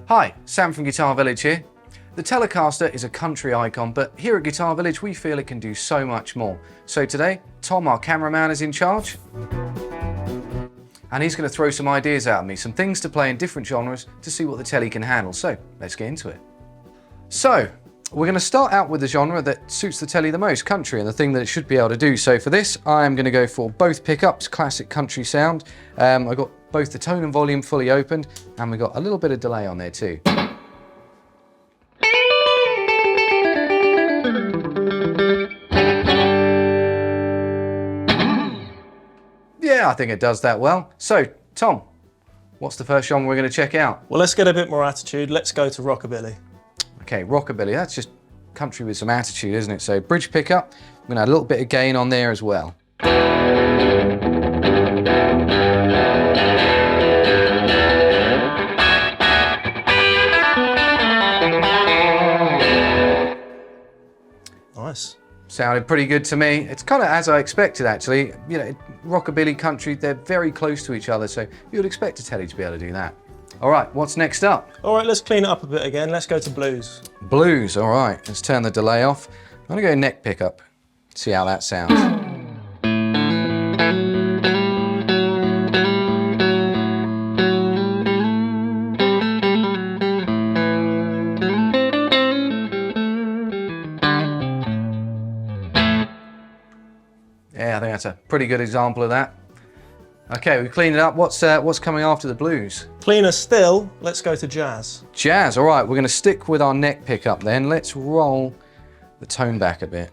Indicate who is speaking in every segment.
Speaker 1: Hi, Sam from Guitar Village here. The Telecaster is a country icon, but here at Guitar Village we feel it can do so much more. So today, Tom, our cameraman, is in charge. And he's going to throw some ideas out at me, some things to play in different genres to see what the Telly can handle. So let's get into it. So we're going to start out with the genre that suits the Telly the most, country, and the thing that it should be able to do. So for this, I am going to go for both pickups, classic country sound. I've got both the tone and volume fully opened, and we've got a little bit of delay on there too. Yeah, I think it does that well. So, Tom, what's the first genre we're going to check out?
Speaker 2: Well, let's get a bit more attitude. Let's go to rockabilly. Okay,
Speaker 1: rockabilly, that's just country with some attitude, isn't it? So, bridge pickup, I'm going to add a little bit of gain on there as well.
Speaker 2: Nice.
Speaker 1: Sounded pretty good to me. It's kind of as I expected, actually. You know, rockabilly, country, they're very close to each other, so you would expect a Telly to be able to do that. All right, what's next up?
Speaker 2: All right, let's clean it up a bit again. Let's go to blues.
Speaker 1: Blues, all right. Let's turn the delay off. I'm gonna go neck pickup. See how that sounds. Yeah, I think that's a pretty good example of that. Okay, we've cleaned it up. What's coming after the blues?
Speaker 2: Cleaner still, let's go to jazz.
Speaker 1: Jazz, all right, we're gonna stick with our neck pickup then. Let's roll the tone back a bit.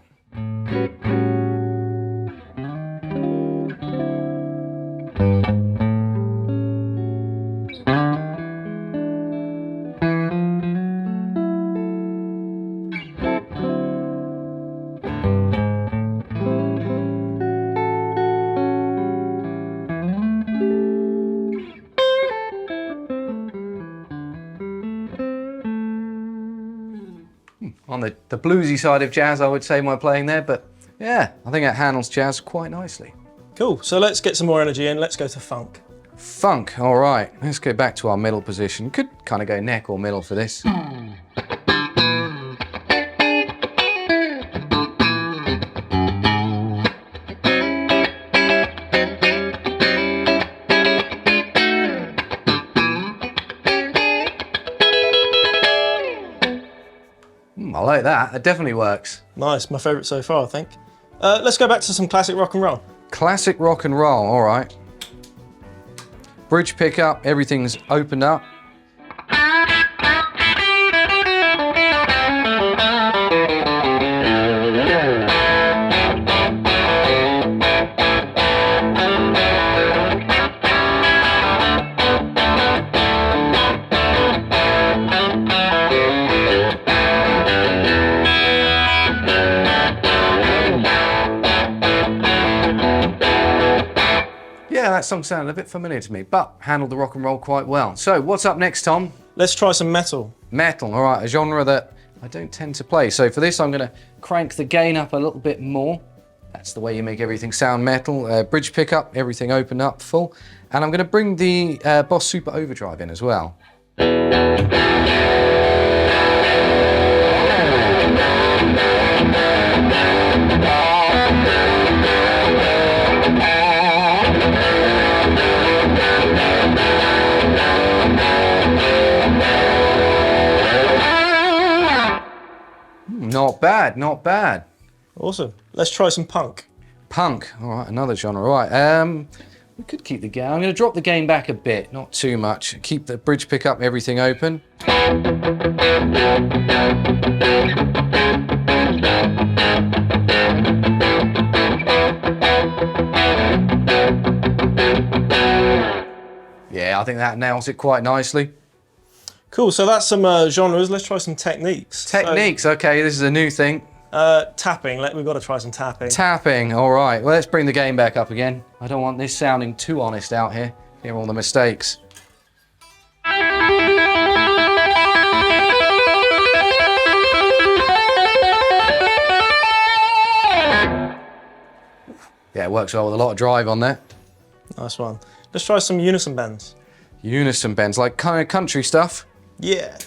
Speaker 1: On the bluesy side of jazz, I would say, my playing there, but yeah, I think that handles jazz quite nicely.
Speaker 2: Cool, so let's get some more energy in. Let's go to funk.
Speaker 1: Funk, all right. Let's go back to our middle position. Could kind of go neck or middle for this. I like that. That definitely works.
Speaker 2: Nice, my favourite so far, I think. Let's go back to some classic rock and roll.
Speaker 1: Classic rock and roll, all right. Bridge pickup, everything's opened up. Yeah, that song sounded a bit familiar to me, but handled the rock and roll quite well. So what's up next, Tom?
Speaker 2: Let's try some metal.
Speaker 1: Metal, all right, a genre that I don't tend to play. So for this, I'm gonna crank the gain up a little bit more. That's the way you make everything sound metal. Bridge pickup, everything open up full. And I'm gonna bring the Boss Super Overdrive in as well. Not bad, not bad.
Speaker 2: Awesome. Let's try some punk.
Speaker 1: Punk, all right, another genre. All right, we could keep the gain. I'm going to drop the gain back a bit, not too much. Keep the bridge pickup, everything open. Yeah, I think that nails it quite nicely.
Speaker 2: Cool, so that's some genres. Let's try some techniques.
Speaker 1: Techniques, okay, this is a new thing.
Speaker 2: Tapping, we've got to try some tapping.
Speaker 1: Tapping, all right. Well, let's bring the gain back up again. I don't want this sounding too honest out here. Hear all the mistakes. Yeah, it works well with a lot of drive on there.
Speaker 2: Nice one. Let's try some unison bends.
Speaker 1: Unison bends, like kind of country stuff?
Speaker 2: Yeah.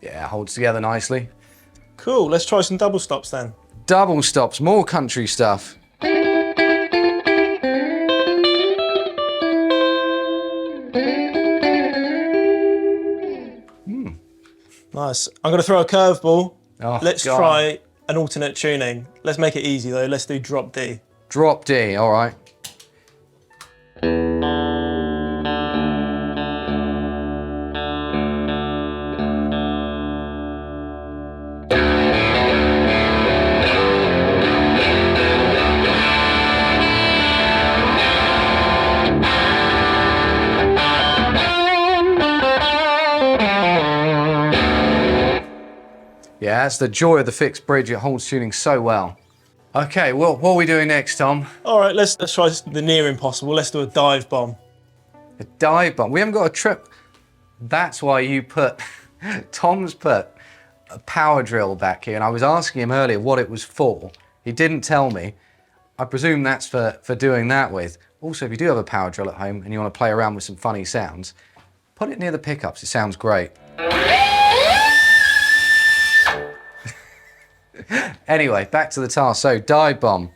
Speaker 1: Yeah, holds together nicely.
Speaker 2: Cool, let's try some double stops then.
Speaker 1: Double stops, more country stuff.
Speaker 2: Nice. I'm going to throw a curveball.
Speaker 1: Oh,
Speaker 2: Let's
Speaker 1: God.
Speaker 2: try an alternate tuning. Let's make it easy though. Let's do drop D.
Speaker 1: Drop D, all right. Yeah, that's the joy of the fixed bridge. It holds tuning so well. Okay, well, what are we doing next, Tom?
Speaker 2: All right, let's try the near impossible. Let's do a dive bomb.
Speaker 1: A dive bomb. We haven't got a trip. That's why you put, Tom's put a power drill back here, and I was asking him earlier what it was for. He didn't tell me. I presume that's for doing that with. Also, if you do have a power drill at home and you want to play around with some funny sounds, put it near the pickups. It sounds great. Anyway, back to the task. So, dive bomb.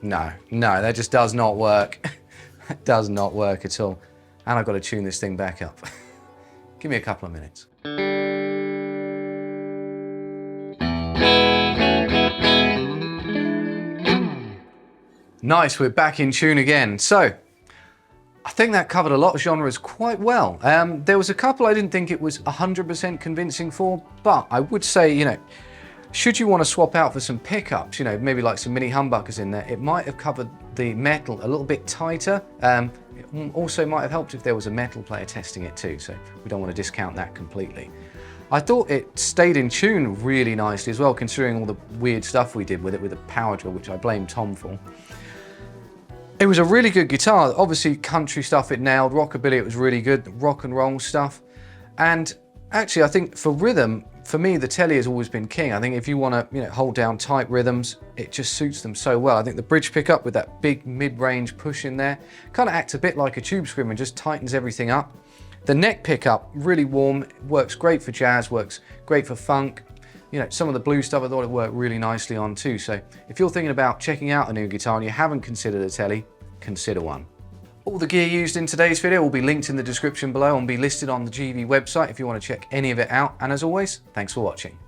Speaker 1: No, that just does not work. It does not work at all. And I've got to tune this thing back up. Give me a couple of minutes. Nice, we're back in tune again. So, I think that covered a lot of genres quite well. There was a couple I didn't think it was 100% convincing for, but I would say, you know, should you want to swap out for some pickups, you know, maybe like some mini humbuckers in there, it might have covered the metal a little bit tighter. It also might have helped if there was a metal player testing it too, so we don't want to discount that completely. I thought it stayed in tune really nicely as well, considering all the weird stuff we did with it with the power drill, which I blame Tom for. It was a really good guitar. Obviously, country stuff it nailed, rockabilly it was really good, rock and roll stuff. And actually, I think for rhythm, for me, the Tele has always been king. I think if you want to, you know, hold down tight rhythms, it just suits them so well. I think the bridge pickup with that big mid-range push in there kind of acts a bit like a tube screamer and just tightens everything up. The neck pickup, really warm, works great for jazz, works great for funk. You know, some of the blues stuff I thought it worked really nicely on too. So if you're thinking about checking out a new guitar and you haven't considered a Tele, consider one. All the gear used in today's video will be linked in the description below and be listed on the GV website if you want to check any of it out. And as always, thanks for watching.